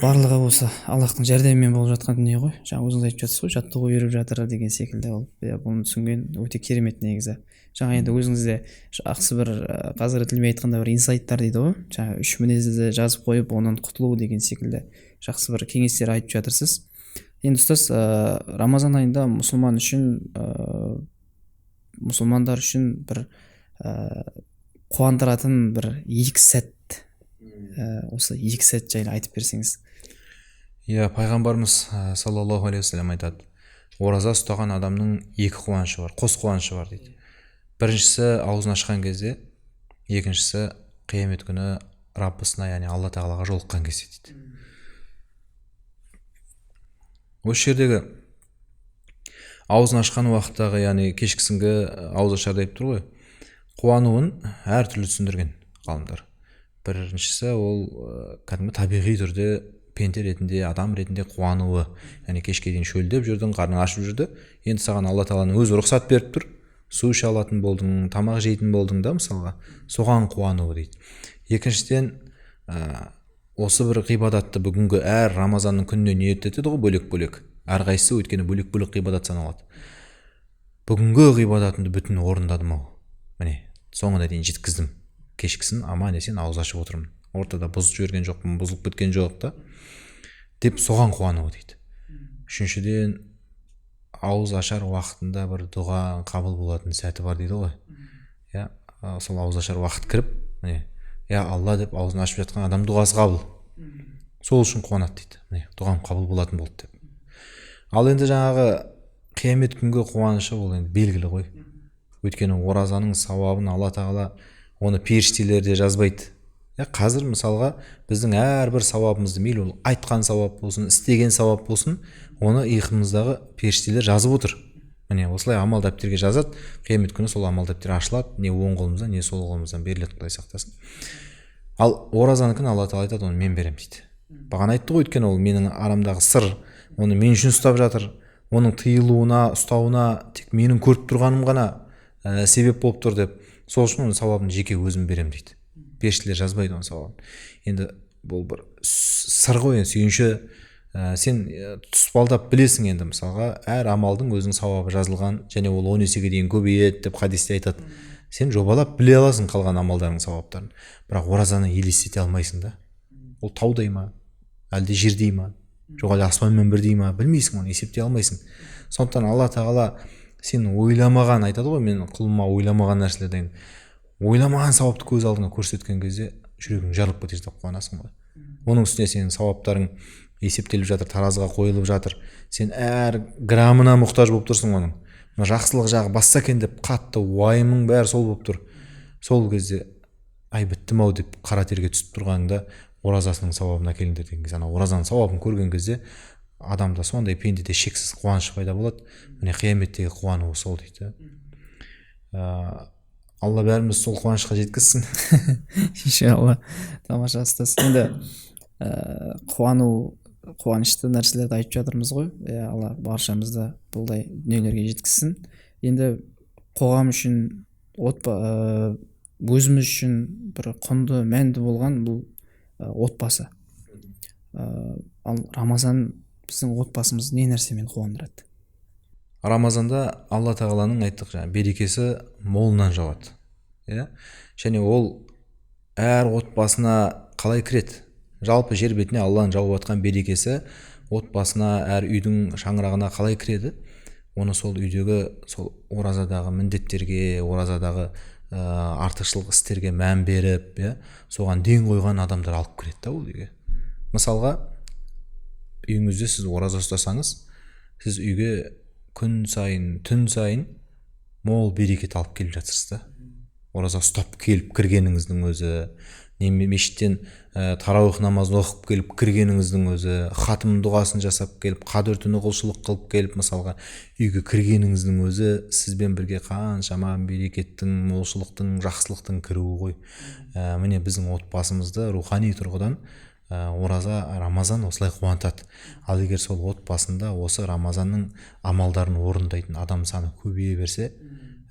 Speaker 1: барлығы осы Аллахтың жәрдемімен болып жатқан дүние ғой. Жаңа өзіңіз айтып жатсыз ғой, жаттығу беріп жатыр деген секілді. Ол бұны түсінген өте керемет негізі. Жаңа енді өзіңізде жақсы бір қазіргі тілмен айтқанда бір инсайттар дейді ғой. Жаңа 3 мінезді жазып қойып, онан құтылу деген секілді жақсы бір кеңестер айтып жатырсыз. Енді ұстаз, Рамазан айында мұсылмандар үшін бір қуандыратын бір 2 сәт, осы 2 сәт жайлы айтып берсеңіз.
Speaker 2: Пайғамбарымыз саллаллаху алейхи вассалам айтады, ораза ұстаған адамның 2 қуанышы бар, қос қуанышы бар дейді. Біріншісі аузын ашқан кезде, екіншісі қиямет күні Раббысына, яғни Алла тағалаға жолыққан кезде дейді. Осы жердегі аузын ашқан уақыттағы, яғни кешкісінгі ауыз ашар деп тұр ғой. қуануын әртүрлі түсіндірген ғалымдар. Біріншісі ол кәдімгі табиғи түрде пенде ретінде, адам ретінде қуануы. Яғни кешке дейін шөлдеп жүрдің, қарның ашып жүрді. Енді саған Алла тағаланың өзі рұқсат беріп тұр. Су іше алатын болдың, тамақ жейтін болдың да мысалға. Соған қуануы дейді. Екіншіден, осы бір ғибадатты бүгінгі әр Рамазанның күніне ниет етеді ғой, бөлек-бөлек. Әрқайсысы өйткені бөлек-бөлек ғибадат саналады. Бүгінгі ғибадатымды бүтін орындадым ау. Міне, соңына дейін жеткіздім. Кешкісін аман есен ауыз ашып отырмын. Ортада бұзып жіберген жоқпын, бұзылып кеткен жоқ та, деп соған қуануы дейді. Үшіншіден, ауыз ашар уақытында бір дұға қабыл болатын сәті бар дейді ғой. Я, сол ауыз ашар уақыт кіріп, міне, я Алла деп аузын ашып жатқан адам дұғасы қабыл. Сол үшін қуанады дейді. Міне, дұғам қабыл болатын болды деп. Ал енді жаңағы қиямет күнгі қуанышы ол енді белгілі ғой. Өйткені оразаның сауабын Алла тағала оны періштелер де жазбайды. Қазір мысалға біздің әрбір сауабымызды, мейлі ол айтқан сауап болсын, істеген сауап болсын, оны иығымыздағы періштелер жазып отыр. Міне осылай амал дәптерге жазады. Қиямет күні сол амал дәптер ашылады, не оң қолымыздан, не сол қолымыздан беріледі, Құдай сақтасын. Ал оразаныкін Алла тағала айтады, оны мен беремін дейді. Бағана айтты ғой, өйткені ол менің арамдағы сыр, оны мен үшін ұстап жатыр. Оның тыйылуына, ұстауына тек менің көріп тұрғаным ғана себеп болып тұр деп. Сол үшін оның сауабын жеке өзім беремін дейді. Періштелер жазбайды оның сауабын. Енді бұл бір сыр ғой, сүйінші. Сен тұспалдап білесің енді мысалға, әр амалдың өзінің сауабы жазылған, және ол 10 есеге дейін көбейеді деп хадисте айтады. Сен жобалап біле аласың қалған амалдардың сауаптарын. Бірақ оразаны елестете алмайсың да. Ол таудай ма, әлде жердей ма, жоқ әлде аспанмен бірдей ма, білмейсің, оны есептей алмайсың. Сондықтан Алла тағала сен ойламаған, айтады ғой, мен құлыма ойламаған нәрселерден ойламаған сауапты көз алдыңа көрсеткен кезде жүрегің жарылып кетеді деп қуанасың ғой. Оның үстіне сенің сауаптарың есептеліп жатыр, таразыға қойылып жатыр. Сен әр граммына мұқтаж болып тұрсың оның. Жақсылық жағы басса екен деп қатты уайымың бәрі сол болып тұр. Сол кезде ай біттім ау деп қара терге түсіп тұрғанда оразасының сауабына келіңдер деген кезде, оразаның сауабын көрген кезде адамда сондай пендеде шексіз қуаныш пайда болады. Міне қияметтегі қуануы сол дейді. Алла бәріміз сол қуанышқа жеткізсін.
Speaker 1: Иншалла. Тамаша ұстаз. Енді қуанышты нәрселерді айтып жатырмыз ғой. Алла баршамызды бұлдай дүниелерге жеткізсін. Енді қоғам үшін, өзіміз үшін бір құнды, мәнді болған бұл отбасы. Ал Рамазан біздің отбасымыз не нәрсемен қуандырады?
Speaker 2: Рамазанда Алла тағаланың айттық берекесі молынан жауады. Және ол әр отбасына қалай кіреді? Жалпы жер бетіне Алланың жауып жатқан берекесі отбасына, әр үйдің шаңырағына қалай кіреді? Оны сол үйдегі сол оразадағы міндеттерге, оразадағы артықшылық істерге мән беріп, соған ден қойған адамдар алып кіреді да ол үйге. Мысалға, үйіңізде сіз ораза ұстасаңыз, сіз үйге күн сайын, түн сайын мол берекет алып келіп жатсыз да. Ораза ұстап келіп кіргеніңіздің өзі, мешіттен тарауих намазын оқып келіп кіргеніңіздің өзі, хатым дұғасын жасап келіп, қадір түні құлшылық қылып келіп, мысалға үйге кіргеніңіздің өзі сізбен бірге қаншама берекеттің, молшылықтың, жақсылықтың кіруі ғой. Міне біздің отбасымызды рухани тұрғыдан ораза, Рамазан осылай қуантады. Ал егер сол отбасында осы Рамазанның амалдарын орындайтын адам саны көбейе берсе,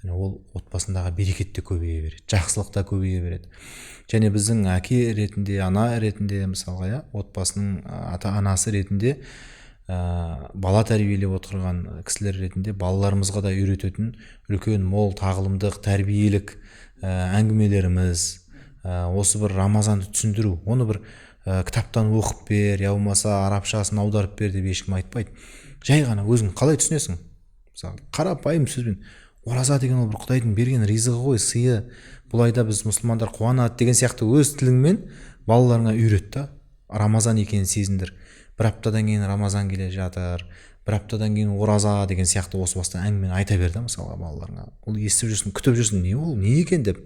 Speaker 2: ол отбасындағы берекет те көбейе береді, жақсылық та көбейе береді. Және біздің әке ретінде, ана ретінде, мысалға, отбасының ата-анасы ретінде, бала тәрбиелеп отырған кісілер ретінде балаларымызға да үйрететін үлкен мол тағылымдық, тәрбиелік әңгімелеріміз, осы бір Рамазанды түсіндіру, оны бір кітаптан оқып бер, я болмаса арабшасын аударып бер деп ешкім айтпайды. Жай ғана өзің қалай түсінесің? Мысалы, қарапайым сөзбен, ораза деген ол бір Құдайдың берген ризығы ғой, сыйы. Бұл айда біз мұсылмандар қуанады деген сияқты өз тіліңмен балаларыңа үйрет та. Рамазан екенін сезіндір. Бір аптадан кейін Рамазан келе жатыр, бір аптадан кейін ораза деген сияқты осы бастан әңгімені айта бер да мысалға балаларыңа. Ол естіп жүрсін, күтіп жүрсін, не ол, не екен деп.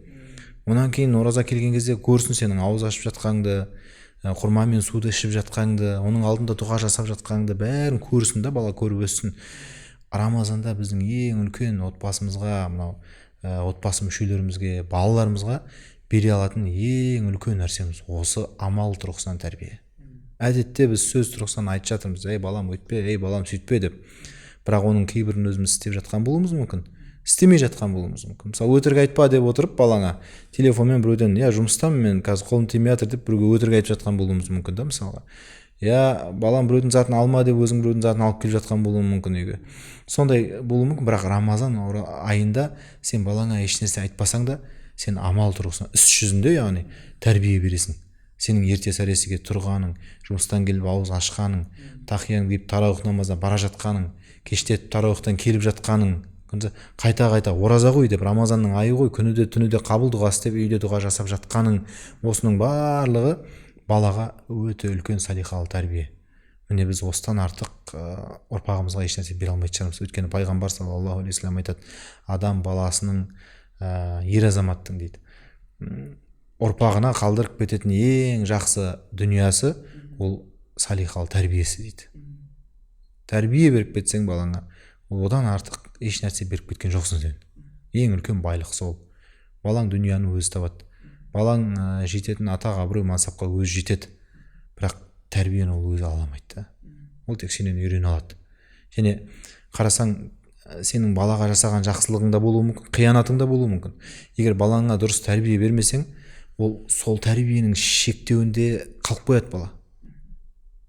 Speaker 2: Онан кейін ораза келген кезде көрсін сенің ауыз ашып жатқаныңды, құрма мен суды ішіп жатқаныңды, оның алдында дұға жасап жатқаныңды бәрін көрсін да, бала көріп өссін. Рамазанда біздің ең үлкен отбасымызға мынау отбасы мүшелерімізге, балаларымызға бере алатын ең үлкен нәрсеміз осы амал тұрғысынан тәрбие. Әдетте біз сөз тұрғысынан айтып жатырмыз, ей балам өйтпе, ей балам сөйтпе деп. Бірақ оның кейбірін өзіміз істеп жатқан болуымыз мүмкін, істемей жатқан болуымыз мүмкін. Мысалы, өтірік айтпа деп отырып балаңа телефонмен біреуден, жұмыстамын мен, қазір қолым тимей жатыр деп біреуге өтірік айтып жатқан болуымыз мүмкін да, мысалға. Балам біреудің затын алма деп өзің біреудің затын алып келіп жатқан болуы мүмкін үйге. Сондай болуы мүмкін, бірақ Рамазан айында сен балаңа ешнәрсе айтпасаң да, сен амал тұрғысынан іс жүзінде, яғни тәрбие бересің. Сенің ерте сәресіге тұрғаның, жұмыстан келіп ауыз ашқаның, тақияң дейіп тарауих намазына бара жатқаның, кеште тарауихтан келіп жатқаның, қайта ораза ғой деп, Рамазанның айы ғой, күні де түні де қабыл дұға істеп үйде дұға жасап жатқаның, осының барлығы балаға өте үлкен салиқалы тәрбие. Міне біз осыдан артық ұрпағымызға ешнәрсе бере алмайтын шығармыз. Өйткені пайғамбар саллаллаху алейхи вассалам айтады, адам баласының ер азаматтың дейді, ұрпағына қалдырып кететін ең жақсы дүниясы ол салиқалы тәрбиесі дейді. Тәрбие беріп кетсең балаңа, одан артық еш нәрсе беріп кеткен жоқсың сен. Ең үлкен байлық сол. Балаң дүнияны өзі табады. Балаң жететін атақ, абырой, мансапқа өзі жетеді. Бірақ тәрбиені ол өзі ала алмайды. Ол тек сенен үйрене алады. Және қарасаң, сенің балаға жасаған жақсылығың да болуы мүмкін, қиянатың да болуы мүмкін. Егер балаңа дұрыс тәрбие бермесең, ол сол тәрбиенің шектеуінде қалып қояды бала.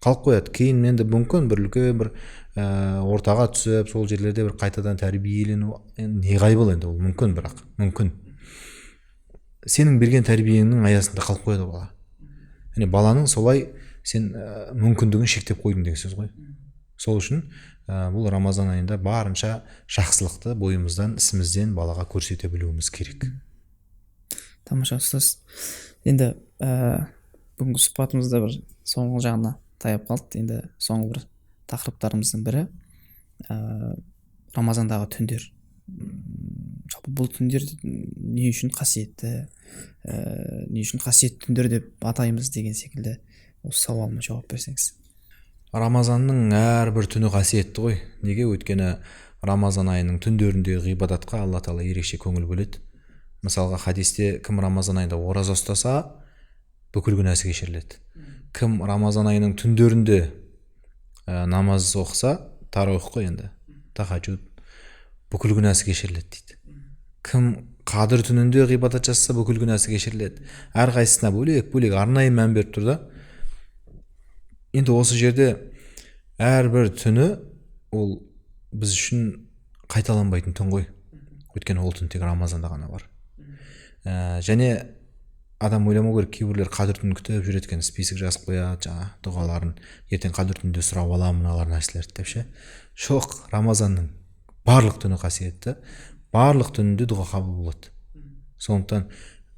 Speaker 2: Қалып қояды. Кейін енді мүмкін бір үлкен бір ортаға түсіп, сол жерлерде бір қайтадан тәрбиелену неғайбыл енді, ол мүмкін, бірақ мүмкін. Сенің берген тәрбиеңнің аясында қалып қояды бала. Яғни баланың солай сен мүмкіндігін шектеп қойдың деген сөз ғой. Сол үшін бұл Рамазан айында барынша жақсылықты бойымыздан, ісімізден балаға көрсете білуіміз керек.
Speaker 1: Тамаша ұстаз. Енді бүгінгі сұхбатымызда бір соңғы жағына таяп қалды. Енді соңғы бір тақырыптарымыздың бірі Рамазандағы түндер. Жалпы бұл түндер не үшін қасиетті, не үшін қасиетті түндер деп атаймыз деген секілді осы сауалыма жауап берсеңіз.
Speaker 2: Рамазанның әрбір түні қасиетті ғой. Неге? Өйткені Рамазан айының түндерінде ғибадатқа Алла Тағала ерекше көңіл бөледі. Мысалға хадисте кім Рамазан айында ораза ұстаса, бүкіл күнәсі кешіріледі. Кім Рамазан айының түндерінде намаз оқыса, тарауих қой енді, тахаджуд, бүкіл күнәсі кешіріледі дейді. Кім қадір түнінде ғибадат жасаса, бүкіл күнәсі кешіріледі. Әрқайсысына бөлек арнайы мән беріп тұр да. Енді осы жерде әрбір түні ол біз үшін қайталанбайтын түн ғой. Өйткені ол түн тек Рамазанда ғана бар. Және адам ойламау керек, кейбіреулер қадір түнін күтіп жүреді екен, список жазып қояды, жаңа дұғаларын, ертең қадір түнінде сұрап аламын мыналар нәрселерді деп ше. Жоқ, Рамазанның барлық түні қасиетті, барлық түнінде дұға қабыл болады. Сондықтан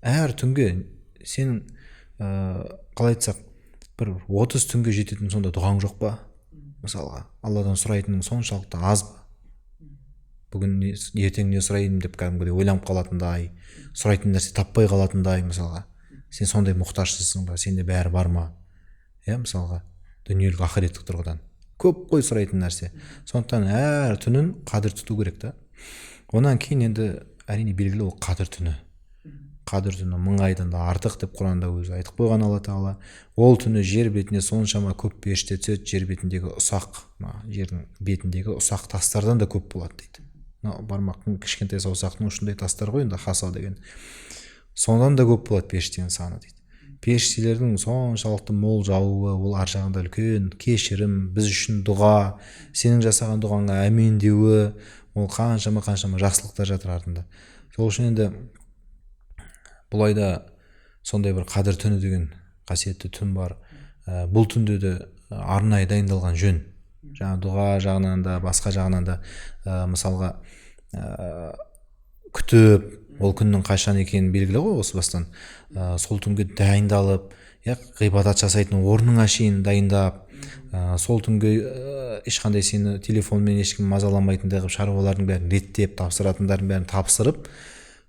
Speaker 2: әр түнге сенің қалай айтсақ, бір 30 түнге жететін сонда дұғаң жоқ па? Мысалға, Алладан сұрайтының соншалықты аз ба? Бүгін ертең не сұрайын деп кәдімгідей ойланып қалатындай, сұрайтын нәрсе таппай қалатындай, мысалға. Сен сондай мұқтажсызсың ба? Сенде бәрі бар ма? Мысалға, дүниелік ақыреттік тұрғыдан. Көп қой сұрайтын нәрсе. Сондықтан әр түнін қадір тұту керек та. Онан кейін енді әрине белгілі ол қадір түні. Қадір түні 1000 айдан да артық деп Құранда өзі айтып қойған Алла Тағала. Ол түні жер бетіне соншама көп періште түседі, жер бетіндегі жердің бетіндегі ұсақ тастардан да көп болады дейді. Бармақтың кішкентай саусақтың ұшындай тастар ғой енді, хаса деген. Сондан да көп болады періштенің саны дейді. Періштелердің соншалықты мол жауы, ол ар жағында үлкен кешірім, біз үшін дұға, сенің жасаған дұғаңа әмин деуі, ол қаншама жақсылықтар жатыр артында. Сол үшін енді бұл айда сондай бір қадір түні деген қасиетті түн бар. Бұл түнде де арнайы дайындалған жөн. Жаңа дұға жағынан да, басқа жағынан да мысалға күтіп, ол күннің қашан екенін белгілі ғой осы бастан. Сол түнге дайындалып, ғибадат жасайтын орныңа шейін дайындап, сол түнге ешқандай сені телефонмен ешкім мазаламайтындай қылып шаруалардың бәрін реттеп, тапсыратындардың бәрін тапсырып,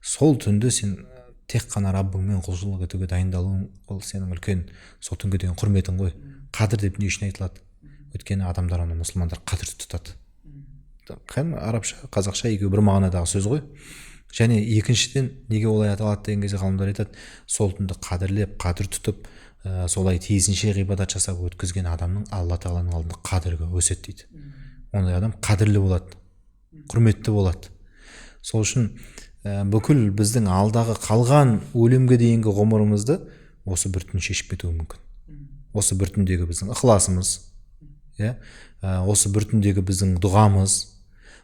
Speaker 2: сол түнді сен тек қана Раббыңмен құлшылық етуге дайындалуың, ол сенің үлкен сол түнге деген құрметің ғой. Қадір деп не үшін айтылады? Өйткені адамдар, мұсылмандар қадір тұтады. Арабша, қазақша екеуі бір мағынадағы сөз ғой. және екіншіден неге олай аталады деген кезде ғалымдар айтады, сол түнді қадірлеп қадір тұтып солай тиісінше ғибадат жасап өткізген адамның алла тағаланың алдында қадірі өседі дейді. Ондай адам қадірлі болады, құрметті болады. Сол үшін бүкіл біздің алдағы қалған өлімге дейінгі ғұмырымызды осы бір түн шешіп кетуі мүмкін. Осы бір түндегі біздің ықыласымыз, осы бір түндегі біздің дұғамыз,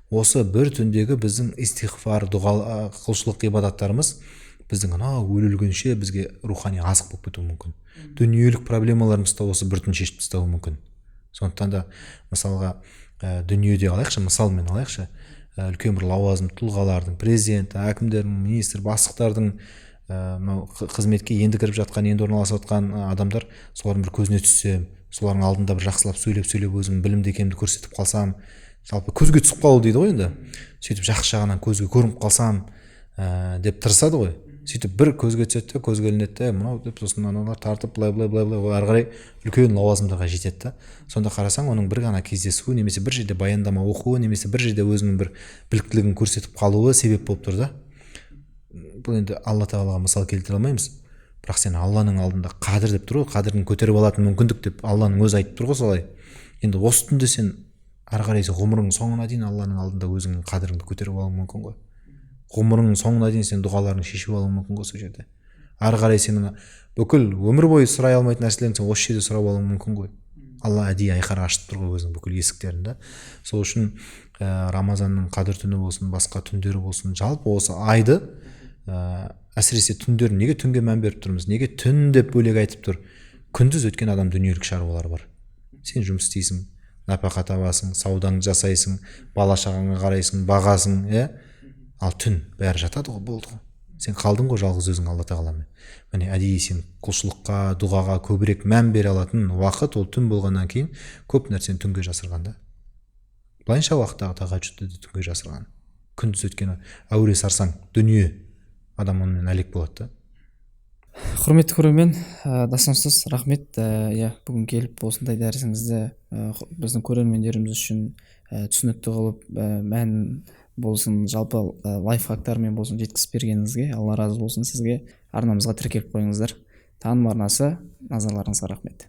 Speaker 2: осы бір түндегі біздің истиғфар, дұға, құлшылық ғибадаттарымыз біздің өлілгенше бізге рухани азық болып кетуі мүмкін. Дүниелік проблемаларымызды да осы бір түн шешіп тастауы мүмкін. Сондықтан да мысалға дүниеде алайықшы, мысалмен алайықшы, үлкен бір лауазымды тұлғалардың, президент, әкімдердің, министр, бастықтардың мынау қызметке енді кіріп жатқан, енді орналасып жатқан адамдар, солардың бір көзіне түссем, солардың алдында бір жақсылап сөйлеп өзім білімді екенімді көрсетіп қалсам, жалпы көзге түсіп қалу дейді ғой енді. Сөйтіп жақсы жағынан көзге көрініп қалсам деп тырысады ғой. Сөйтіп бір көзге түседі, көзге ілінеді, мынау деп сосын аналар тартып былай ары қарай үлкен лауазымдарға жетеді. Сонда қарасаң, оның бір ғана кездесуі, немесе бір жерде баяндама оқуы, немесе бір жерде өзінің бір біліктілігін көрсетіп қалуы себеп болып тұр да. Бұл енді алла тағалаға мысал келтіре алмаймыз. Бірақ сен алланың алдында қадір деп тұр ғой, қадірін көтеріп алатын мүмкіндік деп алланың өзі айтып тұр ғой солай. Енді осы түнде сен ары қарай ғұмырың соңына дейін алланың алдында өзіңнің қадіріңді көтеріп алуың мүмкін ғой. Ғұмырың соңына дейін сен дұғаларыңды шешіп алуың мүмкін ғой сол жерде. Ары қарай сенің бүкіл өмір бойы сұрай алмайтын нәрселеріңді сен осы жерде сұрап алуың мүмкін ғой. Алла әдейі айқара ашып тұр ғой өзінің бүкіл есіктерін да. Сол үшін Рамазанның қадір түні болсын, басқа түндері болсын, жалпы осы айды әсіресе түндерін неге түнге мән беріп тұрмыз, неге түн деп бөлек айтып тұр? Күндіз өткен адам дүниелік шаруалар бар. Сен жұмыс істейсің, нәпақа табасың, саудаңды жасайсың, бала шағаңа қарайсың, бағасың, ал түн бәрі жатады ғой, болды ғой. Сен қалдың ғой жалғыз өзің алла тағаламен. Міне әдейі сен құлшылыққа, дұғаға көбірек мән бере алатын уақыт ол түн болғаннан кейін көп нәрсені түнге жасырған да. Былайынша уақыттағы тағаджудты да түнге жасырған. Күндіз өткен әуре сарсаң дүние адам онымен әлек болады да.
Speaker 1: Құрметті көрермен, дастан рахмет. Бүгін келіп осындай дәрісіңізді біздің көрермендеріміз үшін түсінікті қылып, мән болсын, жалпы лайфхактармен болсын жеткізіп бергеніңізге алла разы болсын. Сізге арнамызға тіркеліп қойыңыздар. Таным арнасы, назарларыңызға рахмет.